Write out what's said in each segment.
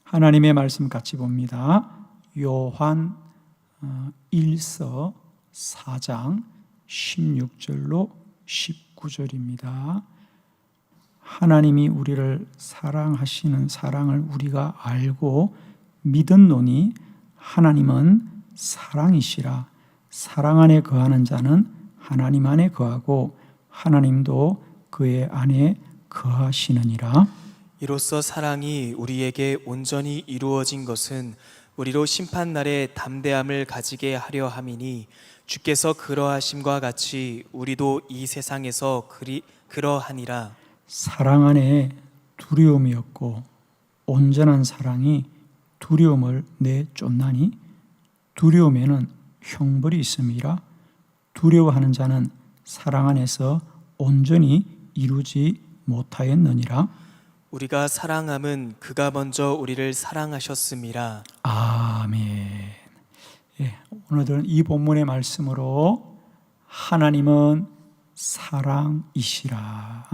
하나님의 말씀 같이 봅니다. 요한 1서 4장 16절로 19절입니다. 하나님이 우리를 사랑하시는 사랑을 우리가 알고 믿었노니 하나님은 사랑이시라. 사랑 안에 거하는 자는 하나님 안에 거하고 하나님도 그의 안에 거하시느니라. 이로써 사랑이 우리에게 온전히 이루어진 것은 우리로 심판날에 담대함을 가지게 하려 함이니 주께서 그러하심과 같이 우리도 이 세상에서 그러하니라. 사랑 안에 두려움이 없고 온전한 사랑이 두려움을 내쫓나니 두려움에는 형벌이 있음이라. 두려워하는 자는 사랑 안에서 온전히 이루지 못하였느니라. 우리가 사랑함은 그가 먼저 우리를 사랑하셨음이라. 아멘. 예, 오늘은 이 본문의 말씀으로 하나님은 사랑이시라.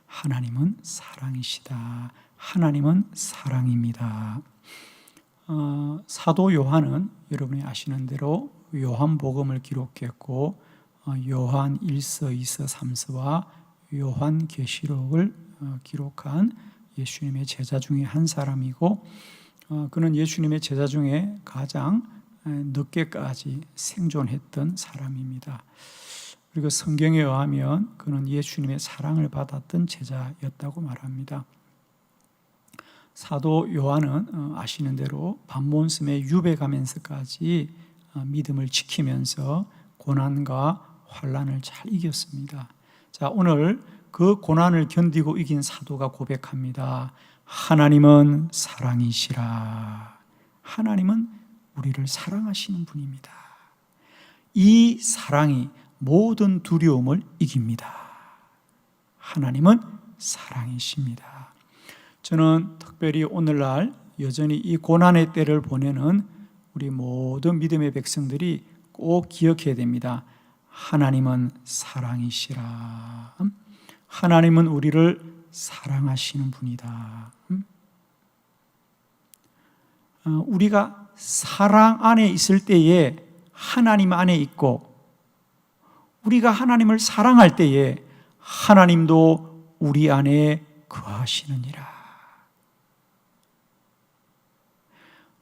하나님은 사랑이시다. 하나님은 사랑입니다. 사도 요한은 여러분이 아시는 대로 요한복음을 기록했고 요한 1서, 2서, 3서와 요한계시록을 기록한 예수님의 제자 중에 한 사람이고 그는 예수님의 제자 중에 가장 늦게까지 생존했던 사람입니다. 그리고 성경에 의하면 그는 예수님의 사랑을 받았던 제자였다고 말합니다. 사도 요한은 아시는 대로 반몬섬에 유배가면서까지 믿음을 지키면서 고난과 환난을 잘 이겼습니다. 자, 오늘 그 고난을 견디고 이긴 사도가 고백합니다. 하나님은 사랑이시라. 하나님은 우리를 사랑하시는 분입니다. 이 사랑이 모든 두려움을 이깁니다. 하나님은 사랑이십니다. 저는 특별히 오늘날 여전히 이 고난의 때를 보내는 우리 모든 믿음의 백성들이 꼭 기억해야 됩니다. 하나님은 사랑이시라. 하나님은 우리를 사랑하시는 분이다. 우리가 사랑 안에 있을 때에 하나님 안에 있고 우리가 하나님을 사랑할 때에 하나님도 우리 안에 거하시느니라.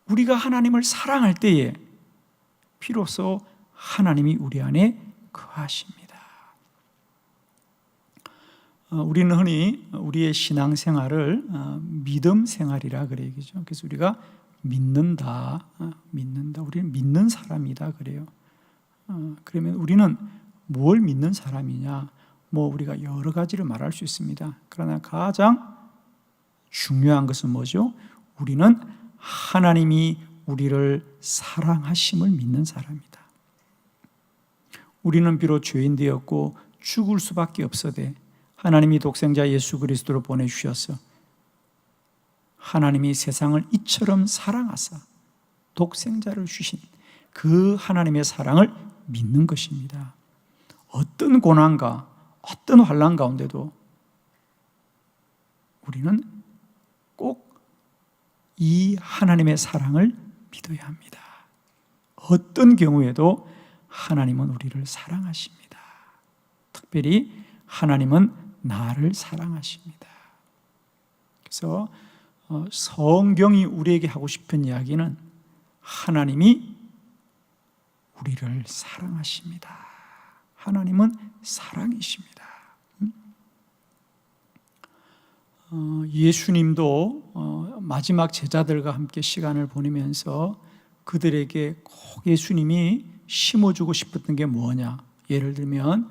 우리가 하나님을 사랑할 때에 비로소 하나님이 우리 안에 거하십니다. 우리는 흔히 우리의 신앙생활을 믿음 생활이라 그래요. 그래서 우리가 믿는다. 우리는 믿는 사람이다 그래요. 그러면 우리는 뭘 믿는 사람이냐? 우리가 여러 가지를 말할 수 있습니다. 그러나 가장 중요한 것은 뭐죠? 우리는 하나님이 우리를 사랑하심을 믿는 사람이다. 우리는 비록 죄인 되었고 죽을 수밖에 없어되 하나님이 독생자 예수 그리스도를 보내주셔서 하나님이 세상을 이처럼 사랑하사 독생자를 주신 그 하나님의 사랑을 믿는 것입니다. 어떤 고난과 어떤 환난 가운데도 우리는 꼭 이 하나님의 사랑을 믿어야 합니다. 어떤 경우에도 하나님은 우리를 사랑하십니다. 특별히 하나님은 나를 사랑하십니다. 그래서 성경이 우리에게 하고 싶은 이야기는 하나님이 우리를 사랑하십니다. 하나님은 사랑이십니다. 예수님도 마지막 제자들과 함께 시간을 보내면서 그들에게 꼭 예수님이 심어주고 싶었던 게 뭐냐? 예를 들면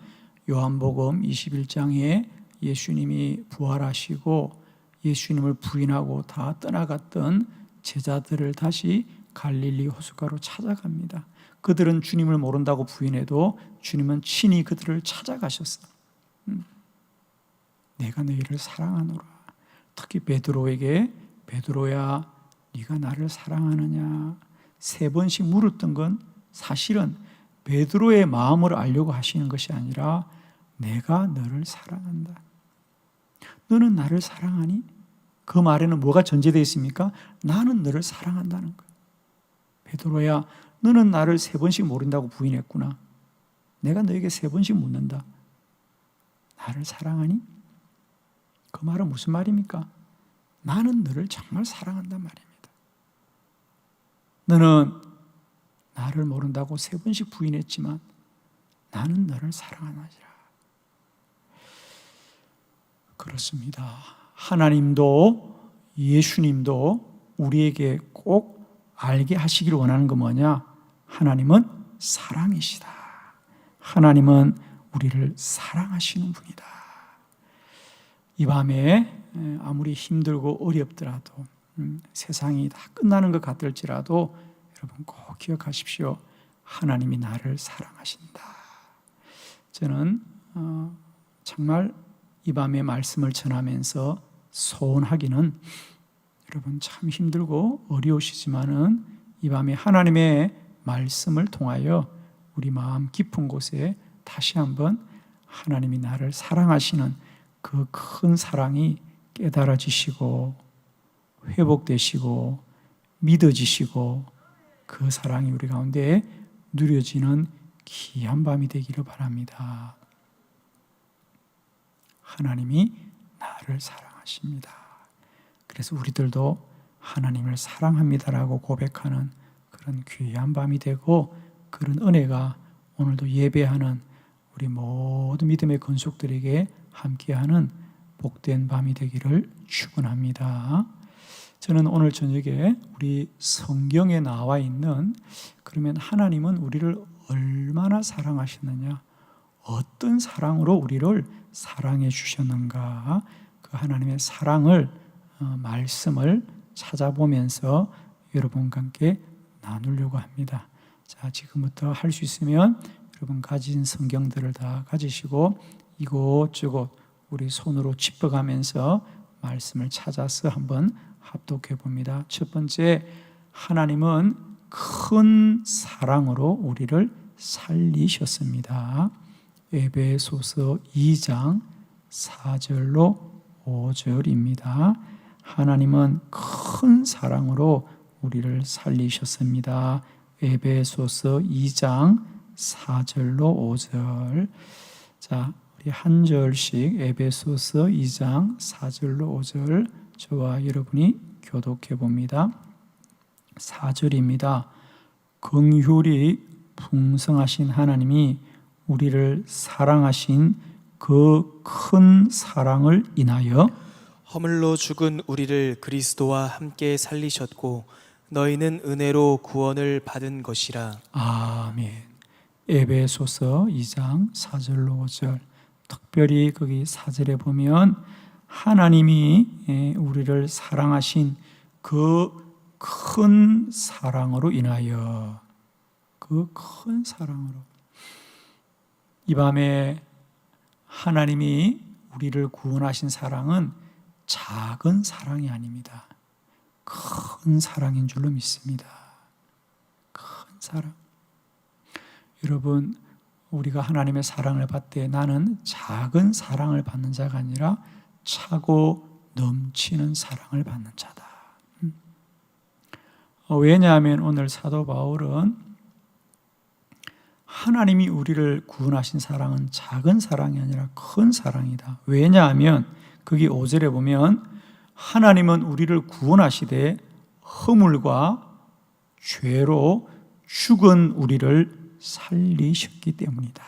요한복음 21장에 예수님이 부활하시고 예수님을 부인하고 다 떠나갔던 제자들을 다시 갈릴리 호숫가로 찾아갑니다. 그들은 주님을 모른다고 부인해도 주님은 친히 그들을 찾아가셨어. 내가 너희를 사랑하노라. 특히 베드로에게 베드로야 네가 나를 사랑하느냐 3번씩 물었던 건 사실은 베드로의 마음을 알려고 하시는 것이 아니라 내가 너를 사랑한다. 너는 나를 사랑하니? 그 말에는 뭐가 전제되어 있습니까? 나는 너를 사랑한다는 거예요. 베드로야, 너는 나를 3번씩 모른다고 부인했구나. 내가 너에게 3번씩 묻는다. 나를 사랑하니? 그 말은 무슨 말입니까? 나는 너를 정말 사랑한단 말입니다. 너는 나를 모른다고 3번씩 부인했지만 나는 너를 사랑하나이다. 그렇습니다. 하나님도 예수님도 우리에게 꼭 알게 하시기를 원하는 건 뭐냐? 하나님은 사랑이시다. 하나님은 우리를 사랑하시는 분이다. 이 밤에 아무리 힘들고 어렵더라도 세상이 다 끝나는 것 같을지라도 여러분 꼭 기억하십시오. 하나님이 나를 사랑하신다. 저는 정말 이 밤에 말씀을 전하면서 소원하기는 여러분 참 힘들고 어려우시지만은 이 밤에 하나님의 말씀을 통하여 우리 마음 깊은 곳에 다시 한번 하나님이 나를 사랑하시는 그 큰 사랑이 깨달아지시고 회복되시고 믿어지시고 그 사랑이 우리 가운데 누려지는 귀한 밤이 되기를 바랍니다. 하나님이 나를 사랑하십니다. 그래서 우리들도 하나님을 사랑합니다라고 고백하는 그런 귀한 밤이 되고 그런 은혜가 오늘도 예배하는 우리 모든 믿음의 건속들에게 함께하는 복된 밤이 되기를 축원합니다. 저는 오늘 저녁에 우리 성경에 나와 있는 그러면 하나님은 우리를 얼마나 사랑하셨느냐, 어떤 사랑으로 우리를 사랑해 주셨는가, 그 하나님의 사랑을 말씀을 찾아보면서 여러분과 함께 나누려고 합니다. 자, 지금부터 할 수 있으면 여러분 가진 성경들을 다 가지시고 이곳저곳 우리 손으로 짚어가면서 말씀을 찾아서 한번 합독해 봅니다. 첫 번째, 하나님은 큰 사랑으로 우리를 살리셨습니다. 에베소서 2장 4절로 5절입니다. 하나님은 큰 사랑으로 우리를 살리셨습니다. 에베소서 2장 4절로 5절. 자, 우리 한 절씩 에베소서 2장 4절로 5절 저와 여러분이 교독해 봅니다. 4절입니다. 긍휼이 풍성하신 하나님이 우리를 사랑하신 그 큰 사랑을 인하여 허물로 죽은 우리를 그리스도와 함께 살리셨고 너희는 은혜로 구원을 받은 것이라. 아멘. 에베소서 2장 4절로 5절. 특별히 거기 4절에 보면 하나님이 우리를 사랑하신 그 큰 사랑으로 인하여, 그 큰 사랑으로. 이 밤에 하나님이 우리를 구원하신 사랑은 작은 사랑이 아닙니다. 큰 사랑인 줄로 믿습니다. 큰 사랑. 여러분, 우리가 하나님의 사랑을 받을 때 나는 작은 사랑을 받는 자가 아니라 차고 넘치는 사랑을 받는 자다. 왜냐하면 오늘 사도 바울은 하나님이 우리를 구원하신 사랑은 작은 사랑이 아니라 큰 사랑이다. 왜냐하면 거기 5절에 보면 하나님은 우리를 구원하시되 허물과 죄로 죽은 우리를 살리셨기 때문이다.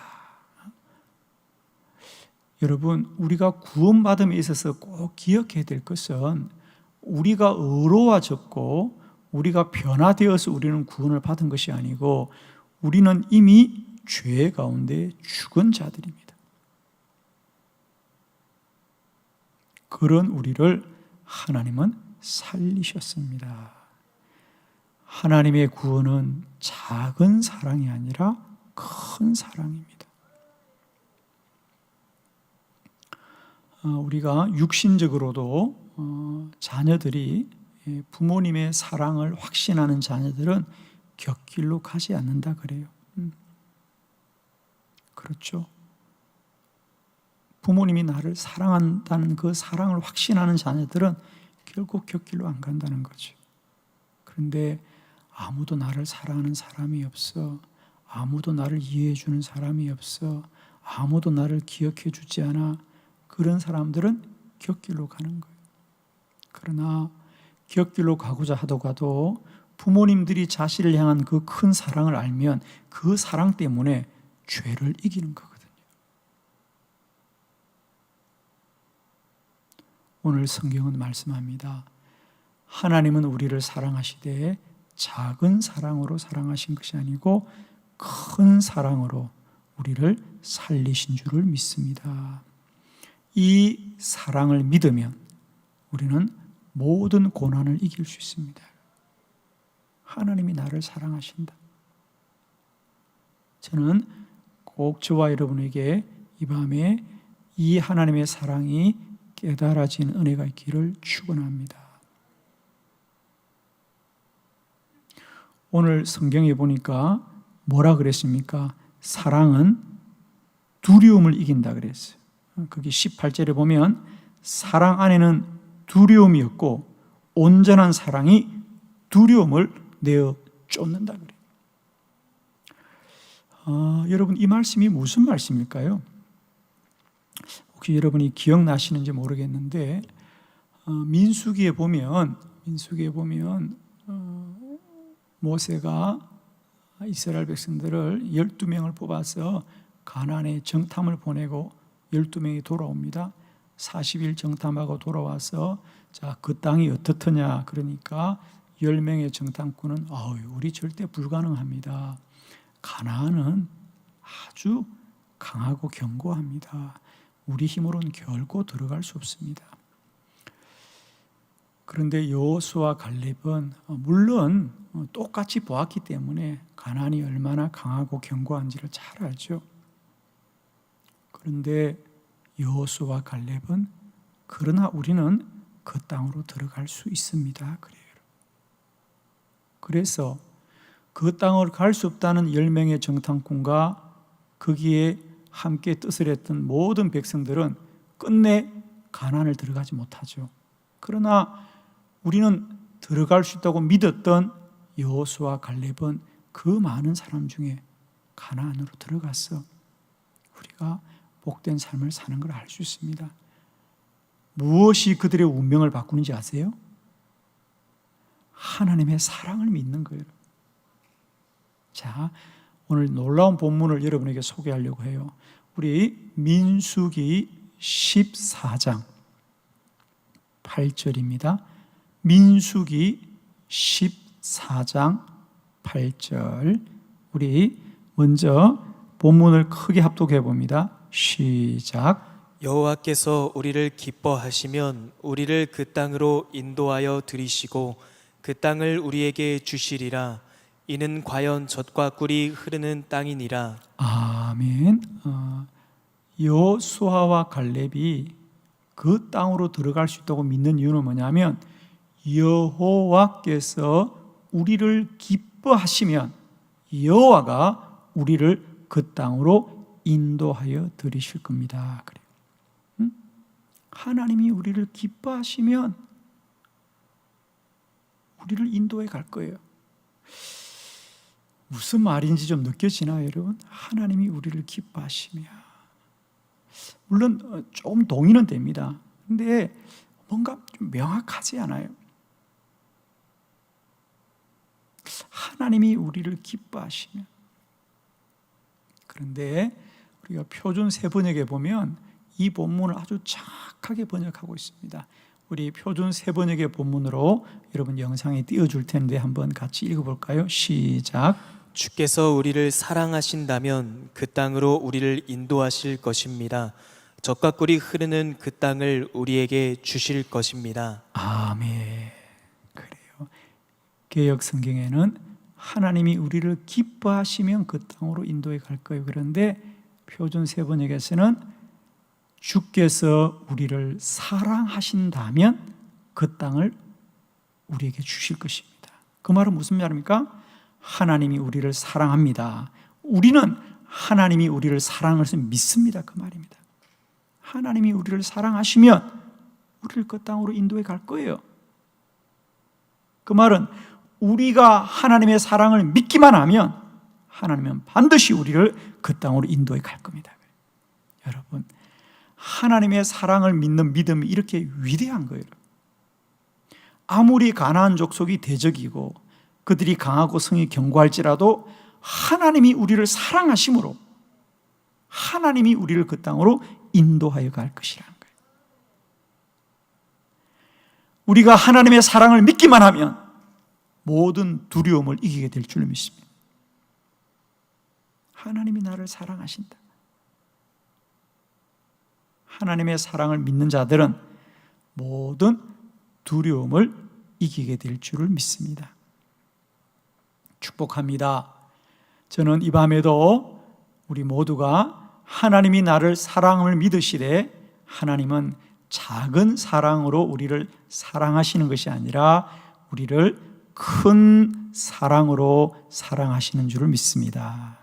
여러분, 우리가 구원받음에 있어서 꼭 기억해야 될 것은 우리가 의로워졌고 우리가 변화되어서 우리는 구원을 받은 것이 아니고 우리는 이미 죄 가운데 죽은 자들입니다. 그런 우리를 하나님은 살리셨습니다. 하나님의 구원은 작은 사랑이 아니라 큰 사랑입니다. 우리가 육신적으로도 자녀들이 부모님의 사랑을 확신하는 자녀들은 곁길로 가지 않는다 그래요. 그렇죠. 부모님이 나를 사랑한다는 그 사랑을 확신하는 자녀들은 결국 곁길로 안 간다는 거죠. 그런데 아무도 나를 사랑하는 사람이 없어. 아무도 나를 이해해 주는 사람이 없어. 아무도 나를 기억해 주지 않아. 그런 사람들은 곁길로 가는 거예요. 그러나 곁길로 가고자 하더라도 부모님들이 자신을 향한 그 큰 사랑을 알면 그 사랑 때문에 죄를 이기는 거거든요. 오늘 성경은 말씀합니다. 하나님은 우리를 사랑하시되 작은 사랑으로 사랑하신 것이 아니고 큰 사랑으로 우리를 살리신 줄을 믿습니다. 이 사랑을 믿으면 우리는 모든 고난을 이길 수 있습니다. 하나님이 나를 사랑하신다. 저는 꼭 저와 여러분에게 이 밤에 이 하나님의 사랑이 깨달아진 은혜가 있기를 축원합니다. 오늘 성경에 보니까 뭐라 그랬습니까? 사랑은 두려움을 이긴다 그랬어요. 거기 18절에 보면 사랑 안에는 두려움이 없고 온전한 사랑이 두려움을 내어 쫓는다 그래요. 여러분 이 말씀이 무슨 말씀일까요? 혹시 여러분이 기억나시는지 모르겠는데 민수기에 보면 모세가 이스라엘 백성들을 12명을 뽑아서 가나안에 정탐을 보내고 12명이 돌아옵니다. 40일 정탐하고 돌아와서 자, 그 땅이 어떻더냐 그러니까 10명의 정탐꾼은 우리 절대 불가능합니다. 가나안은 아주 강하고 견고합니다. 우리 힘으로는 결코 들어갈 수 없습니다. 그런데 여호수아와 갈렙은 물론 똑같이 보았기 때문에 가나안이 얼마나 강하고 견고한지를 잘 알죠. 그런데 여호수아와 갈렙은 그러나 우리는 그 땅으로 들어갈 수 있습니다. 그래요. 그래서 그 땅을 갈 수 없다는 10명의 정탐꾼과 거기에 함께 뜻을 했던 모든 백성들은 끝내 가나안을 들어가지 못하죠. 그러나 우리는 들어갈 수 있다고 믿었던 여호수아와 갈렙은 그 많은 사람 중에 가나안으로 들어가서 우리가 복된 삶을 사는 걸 알 수 있습니다. 무엇이 그들의 운명을 바꾸는지 아세요? 하나님의 사랑을 믿는 거예요. 자, 오늘 놀라운 본문을 여러분에게 소개하려고 해요. 우리 민수기 14장 8절입니다. 민수기 14장 8절 우리 먼저 본문을 크게 합독해 봅니다. 시작. 여호와께서 우리를 기뻐하시면 우리를 그 땅으로 인도하여 들이시고 그 땅을 우리에게 주시리라. 이는 과연 젖과 꿀이 흐르는 땅이니라. 아멘. 여호수아와 갈렙이 그 땅으로 들어갈 수 있다고 믿는 이유는 뭐냐면 여호와께서 우리를 기뻐하시면 여호와가 우리를 그 땅으로 인도하여 들이실 겁니다. 그래요. 하나님이 우리를 기뻐하시면 우리를 인도해 갈 거예요. 무슨 말인지 좀 느껴지나요, 여러분? 하나님이 우리를 기뻐하시면 물론 조금 동의는 됩니다. 근데 뭔가 좀 명확하지 않아요. 하나님이 우리를 기뻐하시면. 그런데 우리가 표준 세번역에 보면 이 본문을 아주 정확하게 번역하고 있습니다. 우리 표준 세번역의 본문으로 여러분 영상에 띄워줄 텐데 한번 같이 읽어볼까요? 시작. 주께서 우리를 사랑하신다면 그 땅으로 우리를 인도하실 것입니다. 젖과 꿀이 흐르는 그 땅을 우리에게 주실 것입니다. 아멘. 그래요. 개역 성경에는 하나님이 우리를 기뻐하시면 그 땅으로 인도해 갈 거예요. 그런데 표준 세번역에서는 주께서 우리를 사랑하신다면 그 땅을 우리에게 주실 것입니다. 그 말은 무슨 말입니까? 하나님이 우리를 사랑합니다. 우리는 하나님이 우리를 사랑을 믿습니다. 그 말입니다. 하나님이 우리를 사랑하시면 우리를 그 땅으로 인도해 갈 거예요. 그 말은 우리가 하나님의 사랑을 믿기만 하면 하나님은 반드시 우리를 그 땅으로 인도해 갈 겁니다. 여러분, 하나님의 사랑을 믿는 믿음이 이렇게 위대한 거예요. 아무리 가나안 족속이 대적이고 그들이 강하고 성이 견고할지라도 하나님이 우리를 사랑하심으로 하나님이 우리를 그 땅으로 인도하여 갈 것이라는 거예요. 우리가 하나님의 사랑을 믿기만 하면 모든 두려움을 이기게 될 줄 믿습니다. 하나님이 나를 사랑하신다. 하나님의 사랑을 믿는 자들은 모든 두려움을 이기게 될 줄을 믿습니다. 축복합니다. 저는 이 밤에도 우리 모두가 하나님이 나를 사랑을 믿으시되 하나님은 작은 사랑으로 우리를 사랑하시는 것이 아니라 우리를 큰 사랑으로 사랑하시는 줄을 믿습니다.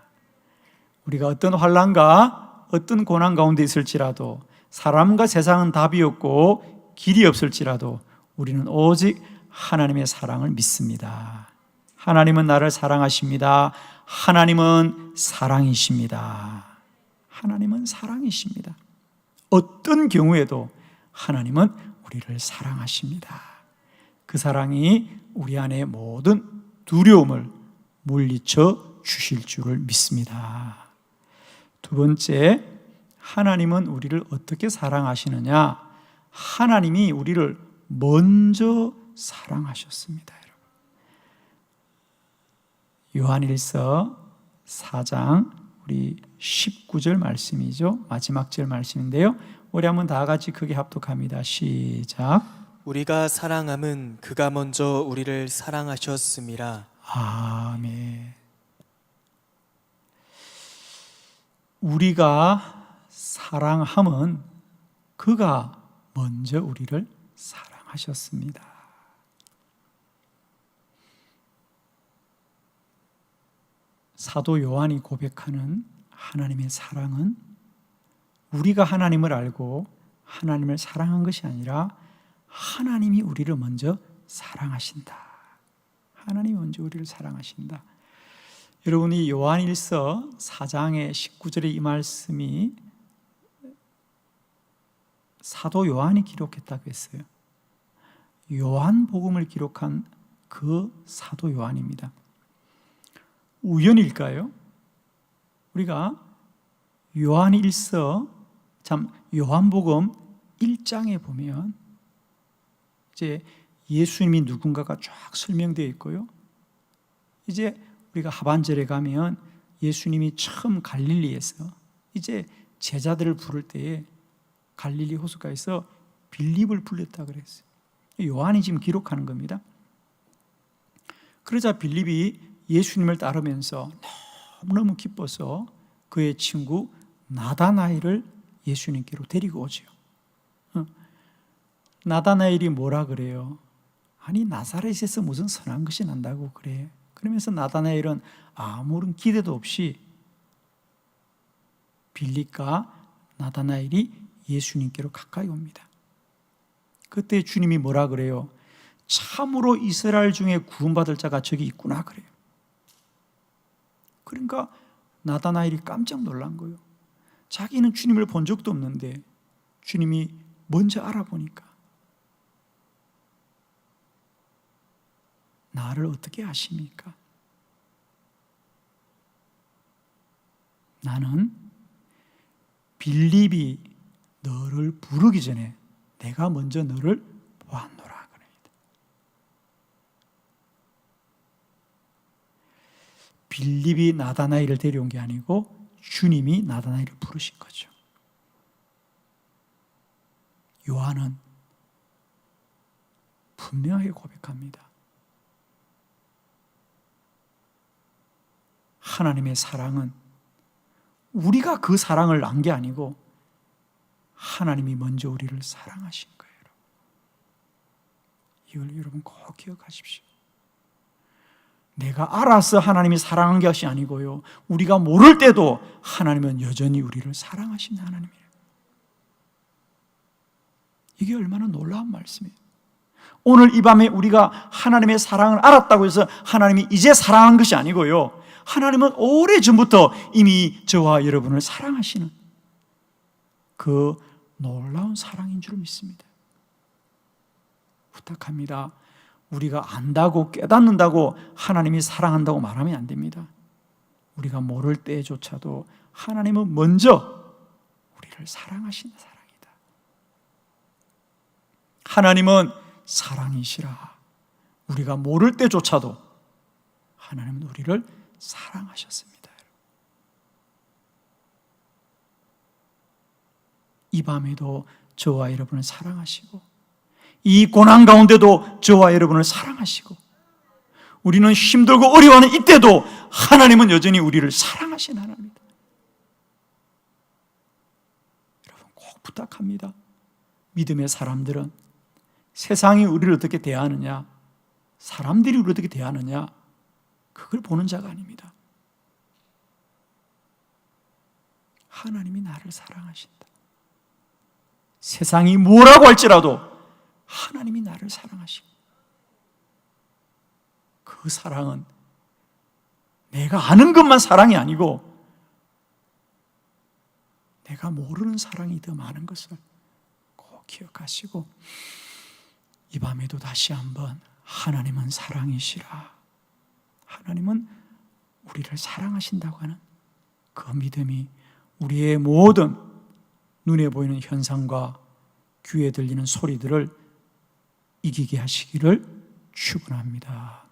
우리가 어떤 환난과 어떤 고난 가운데 있을지라도 사람과 세상은 답이 없고 길이 없을지라도 우리는 오직 하나님의 사랑을 믿습니다. 하나님은 나를 사랑하십니다. 하나님은 사랑이십니다. 하나님은 사랑이십니다. 어떤 경우에도 하나님은 우리를 사랑하십니다. 그 사랑이 우리 안에 모든 두려움을 물리쳐 주실 줄을 믿습니다. 두 번째, 하나님은 우리를 어떻게 사랑하시느냐? 하나님이 우리를 먼저 사랑하셨습니다. 요한일서 4장 우리 19절 말씀이죠. 마지막 절 말씀인데요. 우리 한번 다 같이 크게 합독합니다. 시작. 우리가 사랑함은 그가 먼저 우리를 사랑하셨음이라. 아멘. 우리가 사랑함은 그가 먼저 우리를 사랑하셨습니다. 사도 요한이 고백하는 하나님의 사랑은 우리가 하나님을 알고 하나님을 사랑한 것이 아니라 하나님이 우리를 먼저 사랑하신다. 하나님이 먼저 우리를 사랑하신다. 여러분이 요한일서 4장의 19절의 이 말씀이 사도 요한이 기록했다고 했어요. 요한복음을 기록한 그 사도 요한입니다. 우연일까요? 우리가 요한복음 1장에 보면 이제 예수님이 누군가가 쫙 설명되어 있고요. 이제 우리가 하반절에 가면 예수님이 처음 갈릴리에서 이제 제자들을 부를 때에 갈릴리 호숫가에서 빌립을 불렀다 그랬어요. 요한이 지금 기록하는 겁니다. 그러자 빌립이 예수님을 따르면서 너무너무 기뻐서 그의 친구 나다나엘을 예수님께로 데리고 오죠. 나다나엘이 뭐라 그래요? 아니 나사렛에서 무슨 선한 것이 난다고 그래. 그러면서 나다나엘은 아무런 기대도 없이 빌립과 나다나엘이 예수님께로 가까이 옵니다. 그때 주님이 뭐라 그래요? 참으로 이스라엘 중에 구원받을 자가 저기 있구나 그래요. 그러니까 나다나엘이 깜짝 놀란 거예요. 자기는 주님을 본 적도 없는데 주님이 먼저 알아보니까 나를 어떻게 아십니까? 나는 빌립이 너를 부르기 전에 내가 먼저 너를 보았노라 그럽니다. 빌립이 나다나엘을 데려온 게 아니고 주님이 나다나엘을 부르신 거죠. 요한은 분명하게 고백합니다. 하나님의 사랑은 우리가 그 사랑을 난 게 아니고 하나님이 먼저 우리를 사랑하신 거예요. 이걸 여러분 꼭 기억하십시오. 내가 알아서 하나님이 사랑한 것이 아니고요. 우리가 모를 때도 하나님은 여전히 우리를 사랑하신 하나님이에요. 이게 얼마나 놀라운 말씀이에요. 오늘 이 밤에 우리가 하나님의 사랑을 알았다고 해서 하나님이 이제 사랑한 것이 아니고요, 하나님은 오래전부터 이미 저와 여러분을 사랑하시는 그 놀라운 사랑인 줄 믿습니다. 부탁합니다. 우리가 안다고 깨닫는다고 하나님이 사랑한다고 말하면 안 됩니다. 우리가 모를 때조차도 하나님은 먼저 우리를 사랑하시는 사랑이다. 하나님은 사랑이시라. 우리가 모를 때조차도 하나님은 우리를 사랑하셨습니다. 이 밤에도 저와 여러분을 사랑하시고, 이 고난 가운데도 저와 여러분을 사랑하시고, 우리는 힘들고 어려워하는 이때도 하나님은 여전히 우리를 사랑하신 하나님입니다. 여러분 꼭 부탁합니다. 믿음의 사람들은 세상이 우리를 어떻게 대하느냐, 사람들이 우리를 어떻게 대하느냐, 그걸 보는 자가 아닙니다. 하나님이 나를 사랑하신다. 세상이 뭐라고 할지라도 하나님이 나를 사랑하시고, 그 사랑은 내가 아는 것만 사랑이 아니고 내가 모르는 사랑이 더 많은 것을 꼭 기억하시고, 이 밤에도 다시 한번 하나님은 사랑이시라, 하나님은 우리를 사랑하신다고 하는 그 믿음이 우리의 모든 눈에 보이는 현상과 귀에 들리는 소리들을 이기게 하시기를 축원합니다.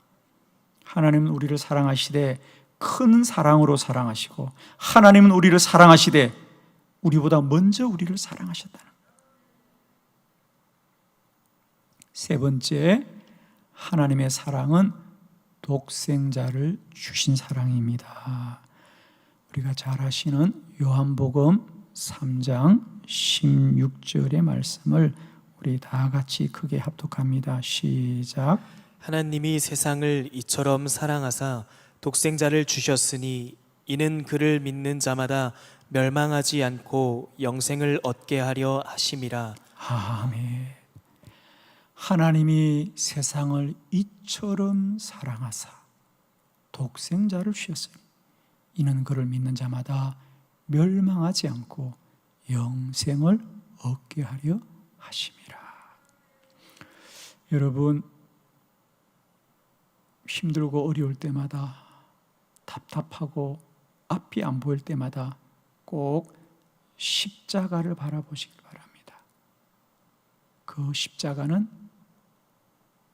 하나님은 우리를 사랑하시되 큰 사랑으로 사랑하시고, 하나님은 우리를 사랑하시되 우리보다 먼저 우리를 사랑하셨다는 것. 세 번째, 하나님의 사랑은 독생자를 주신 사랑입니다. 우리가 잘 아시는 요한복음 3장 16절의 말씀을 우리 다 같이 크게 합독합니다. 시작. 하나님이 세상을 이처럼 사랑하사 독생자를 주셨으니 이는 그를 믿는 자마다 멸망하지 않고 영생을 얻게 하려 하심이라. 아멘. 하나님이 세상을 이처럼 사랑하사 독생자를 주셨으니 이는 그를 믿는 자마다 멸망하지 않고 영생을 얻게 하려 하심이라. 여러분, 힘들고 어려울 때마다, 답답하고 앞이 안 보일 때마다 꼭 십자가를 바라보시길 바랍니다. 그 십자가는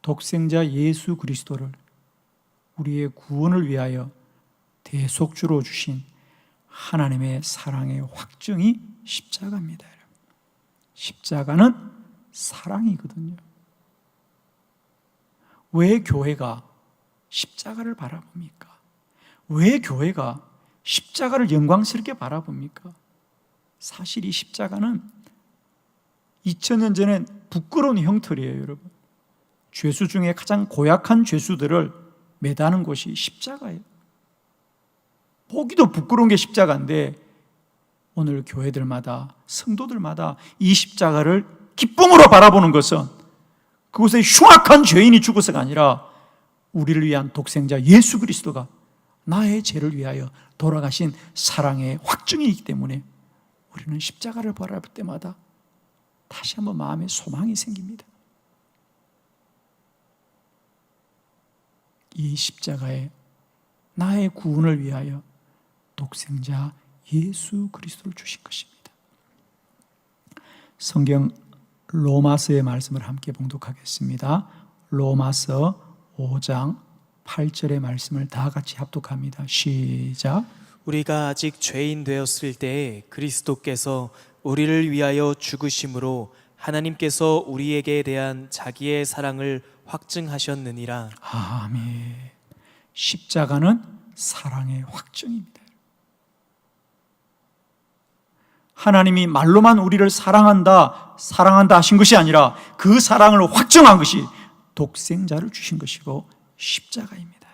독생자 예수 그리스도를 우리의 구원을 위하여 대속주로 주신 하나님의 사랑의 확증이 십자가입니다. 십자가는 사랑이거든요. 왜 교회가 십자가를 바라봅니까? 왜 교회가 십자가를 영광스럽게 바라봅니까? 사실 이 십자가는 2000년 전엔 부끄러운 형틀이에요, 여러분. 죄수 중에 가장 고약한 죄수들을 매다는 곳이 십자가예요. 보기도 부끄러운 게 십자가인데 오늘 교회들마다, 성도들마다 이 십자가를 기쁨으로 바라보는 것은 그곳에 흉악한 죄인이 죽어서가 아니라 우리를 위한 독생자 예수 그리스도가 나의 죄를 위하여 돌아가신 사랑의 확증이기 때문에 우리는 십자가를 바라볼 때마다 다시 한번 마음에 소망이 생깁니다. 이 십자가에 나의 구원을 위하여 독생자 예수 그리스도를 주신 것입니다. 성경 로마서의 말씀을 함께 봉독하겠습니다. 로마서 5장 8절의 말씀을 다 같이 합독합니다. 시작. 우리가 아직 죄인 되었을 때에 그리스도께서 우리를 위하여 죽으심으로 하나님께서 우리에게 대한 자기의 사랑을 확증하셨느니라. 아멘. 십자가는 사랑의 확증입니다. 하나님이 말로만 우리를 사랑한다 하신 것이 아니라 그 사랑을 확증한 것이 독생자를 주신 것이고 십자가입니다.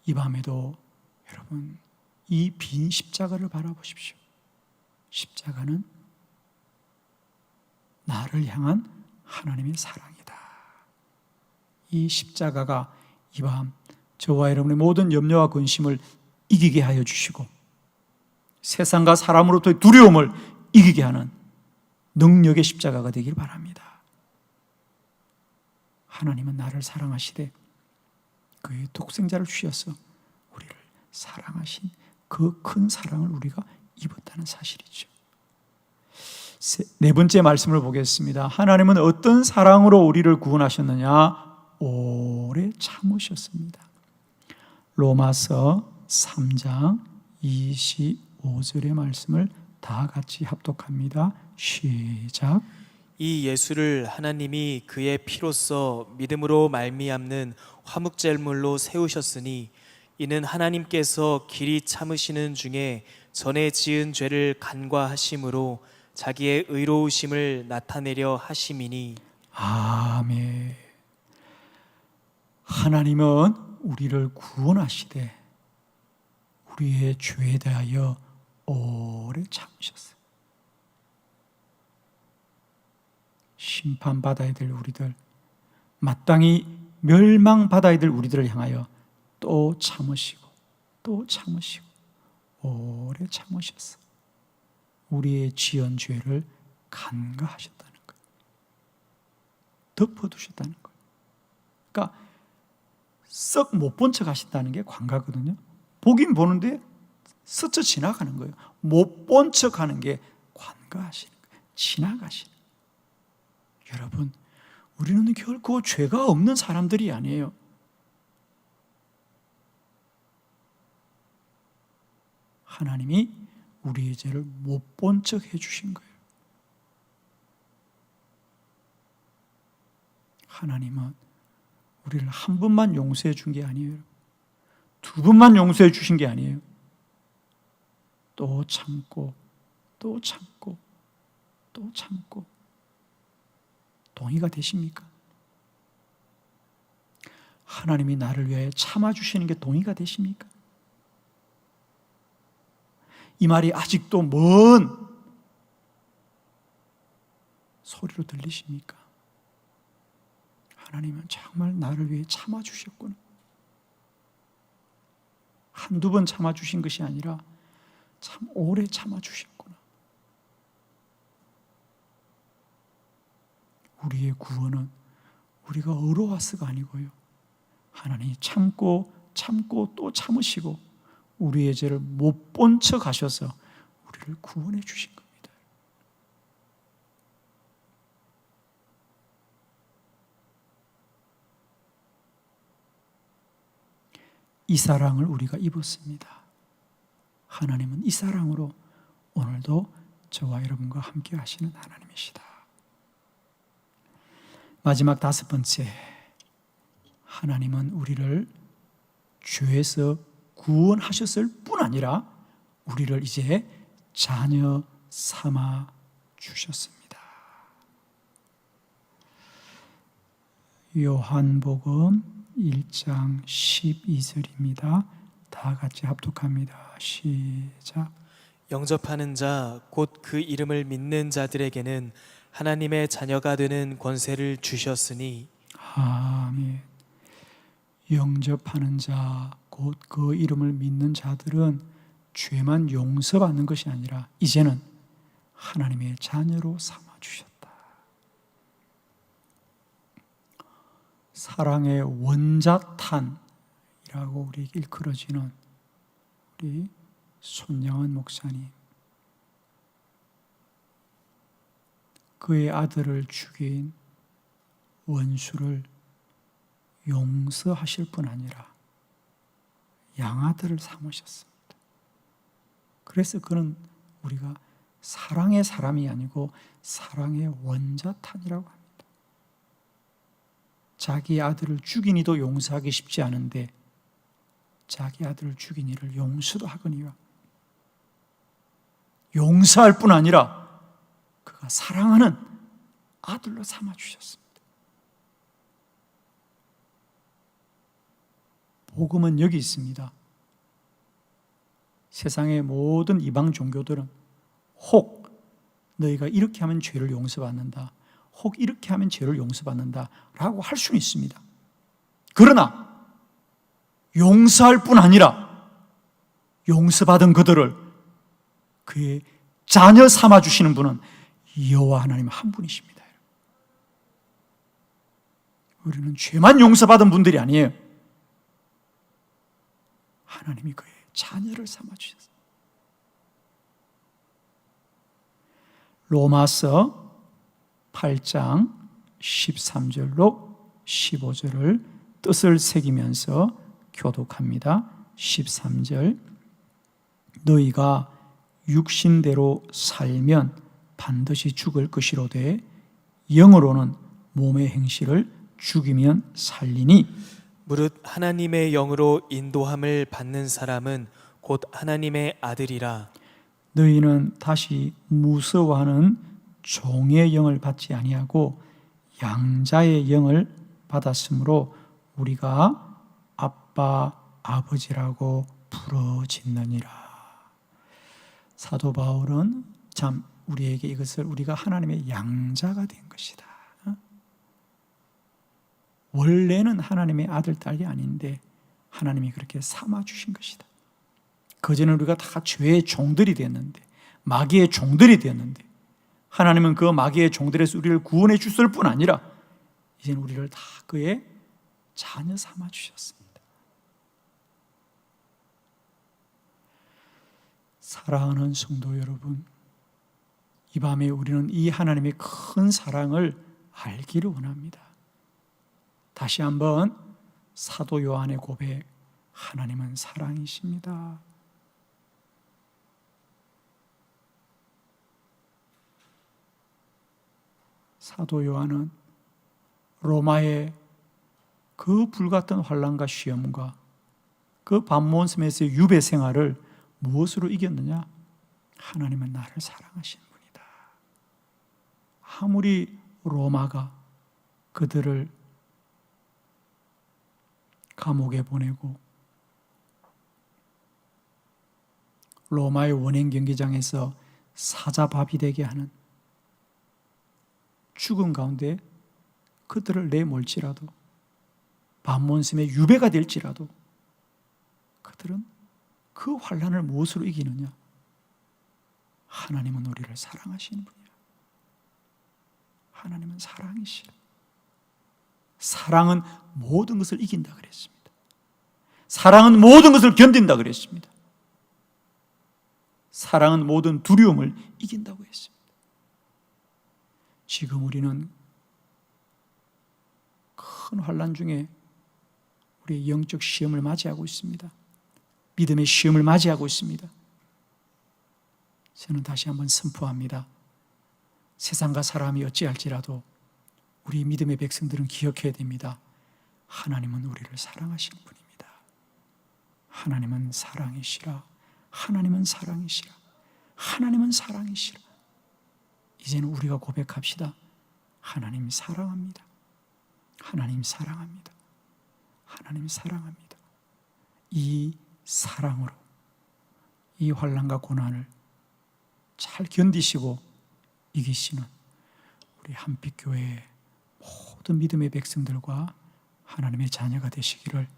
이 밤에도 여러분 이 빈 십자가를 바라보십시오. 십자가는 나를 향한 하나님의 사랑이다. 이 십자가가 이 밤 저와 여러분의 모든 염려와 근심을 이기게 하여 주시고 세상과 사람으로부터의 두려움을 이기게 하는 능력의 십자가가 되길 바랍니다. 하나님은 나를 사랑하시되 그의 독생자를 주셔서 우리를 사랑하신 그 큰 사랑을 우리가 입었다는 사실이죠. 네 번째 말씀을 보겠습니다. 하나님은 어떤 사랑으로 우리를 구원하셨느냐? 오래 참으셨습니다. 로마서 3장 25절의 말씀을 다 같이 합독합니다. 시작. 이 예수를 하나님이 그의 피로써 믿음으로 말미암는 화목제물로 세우셨으니 이는 하나님께서 길이 참으시는 중에 전에 지은 죄를 간과하심으로 자기의 의로우심을 나타내려 하심이니. 아멘. 하나님은 우리를 구원하시되 우리의 죄에 대하여 오래 참으셨어요. 심판받아야 될 우리들, 마땅히 멸망받아야 될 우리들을 향하여 또 참으시고 또 참으시고 오래 참으셨어. 우리의 지은 죄를 간과하셨다는 거예요. 덮어두셨다는 거예요. 그러니까 썩 못 본 척 하신다는 게 관가거든요. 보긴 보는데 스쳐 지나가는 거예요. 못 본 척 하는 게 관가하시는 거예요. 지나가시는 거예요. 여러분, 우리는 결코 죄가 없는 사람들이 아니에요. 하나님이 우리의 죄를 못 본 척 해주신 거예요. 하나님은 우리를 한 번만 용서해 준 게 아니에요. 두 번만 용서해 주신 게 아니에요. 또 참고 또 참고 또 참고. 동의가 되십니까? 하나님이 나를 위하여 참아주시는 게 동의가 되십니까? 이 말이 아직도 먼 소리로 들리십니까? 하나님은 정말 나를 위해 참아주셨구나. 한두 번 참아주신 것이 아니라 참 오래 참아주셨구나. 우리의 구원은 우리가 의로워서가 아니고요, 하나님이 참고 참고 또 참으시고 우리의 죄를 못 본 척 하셔서 우리를 구원해 주신 겁니다. 이 사랑을 우리가 입었습니다. 하나님은 이 사랑으로 오늘도 저와 여러분과 함께 하시는 하나님이시다. 마지막 다섯 번째, 하나님은 우리를 죄에서 구원하셨을 뿐 아니라 우리를 이제 자녀 삼아 주셨습니다. 요한복음 1장 12절입니다. 다 같이 합독합니다. 시작. 영접하는 자 곧 그 이름을 믿는 자들에게는 하나님의 자녀가 되는 권세를 주셨으니. 아멘. 영접하는 자 곧 그 이름을 믿는 자들은 죄만 용서받는 것이 아니라 이제는 하나님의 자녀로 삼아주셨다. 사랑의 원자탄이라고 우리 일컬어지는 우리 손양원 목사님, 그의 아들을 죽인 원수를 용서하실 뿐 아니라 양아들을 삼으셨습니다. 그래서 그는 우리가 사랑의 사람이 아니고 사랑의 원자탄이라고 합니다. 자기 아들을 죽인 이도 용서하기 쉽지 않은데 자기 아들을 죽인 이를 용서도 하거니와 용서할 뿐 아니라 그가 사랑하는 아들로 삼아주셨습니다. 복음은 여기 있습니다. 세상의 모든 이방 종교들은 혹 너희가 이렇게 하면 죄를 용서받는다, 혹 이렇게 하면 죄를 용서받는다 라고 할 수는 있습니다. 그러나 용서할 뿐 아니라 용서받은 그들을 그의 자녀 삼아주시는 분은 여호와 하나님 한 분이십니다. 우리는 죄만 용서받은 분들이 아니에요. 하나님이 그의 자녀를 삼아주셨어요. 로마서 8장 13절로 15절을 뜻을 새기면서 교독합니다. 13절, 너희가 육신대로 살면 반드시 죽을 것이로되 영으로는 몸의 행실을 죽이면 살리니, 무릇 하나님의 영으로 인도함을 받는 사람은 곧 하나님의 아들이라. 너희는 다시 무서워하는 종의 영을 받지 아니하고 양자의 영을 받았으므로 우리가 아빠 아버지라고 부르짖느니라. 사도 바울은 참 우리에게 이것을 우리가 하나님의 양자가 된 것이다, 원래는 하나님의 아들, 딸이 아닌데 하나님이 그렇게 삼아주신 것이다. 그전에 우리가 다 죄의 종들이 되었는데, 마귀의 종들이 되었는데, 하나님은 그 마귀의 종들에서 우리를 구원해 주실 뿐 아니라 이제는 우리를 다 그의 자녀 삼아주셨습니다. 사랑하는 성도 여러분, 이 밤에 우리는 이 하나님의 큰 사랑을 알기를 원합니다. 다시 한번 사도 요한의 고백, 하나님은 사랑이십니다. 사도 요한은 로마의 그 불같은 환난과 시험과 그 반몬섬에서의 유배 생활을 무엇으로 이겼느냐? 하나님은 나를 사랑하시는 분이다. 아무리 로마가 그들을 감옥에 보내고 로마의 원행 경기장에서 사자밥이 되게 하는, 죽음 가운데 그들을 내몰지라도, 반몬섬의 유배가 될지라도 그들은 그 환난을 무엇으로 이기느냐? 하나님은 우리를 사랑하시는 분이야. 하나님은 사랑이시라. 사랑은 모든 것을 이긴다 그랬습니다. 사랑은 모든 것을 견딘다 그랬습니다. 사랑은 모든 두려움을 이긴다고 했습니다. 지금 우리는 큰 환난 중에 우리의 영적 시험을 맞이하고 있습니다. 믿음의 시험을 맞이하고 있습니다. 저는 다시 한번 선포합니다. 세상과 사람이 어찌할지라도 우리 믿음의 백성들은 기억해야 됩니다. 하나님은 우리를 사랑하시는 분입니다. 하나님은 사랑이시라. 하나님은 사랑이시라. 하나님은 사랑이시라. 이제는 우리가 고백합시다. 하나님 사랑합니다. 하나님 사랑합니다. 하나님 사랑합니다. 이 사랑으로 이 환난과 고난을 잘 견디시고 이기시는 우리 한빛교회의 모든 믿음의 백성들과 하나님의 자녀가 되시기를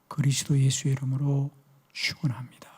그리스도 예수의 이름으로 축원합니다.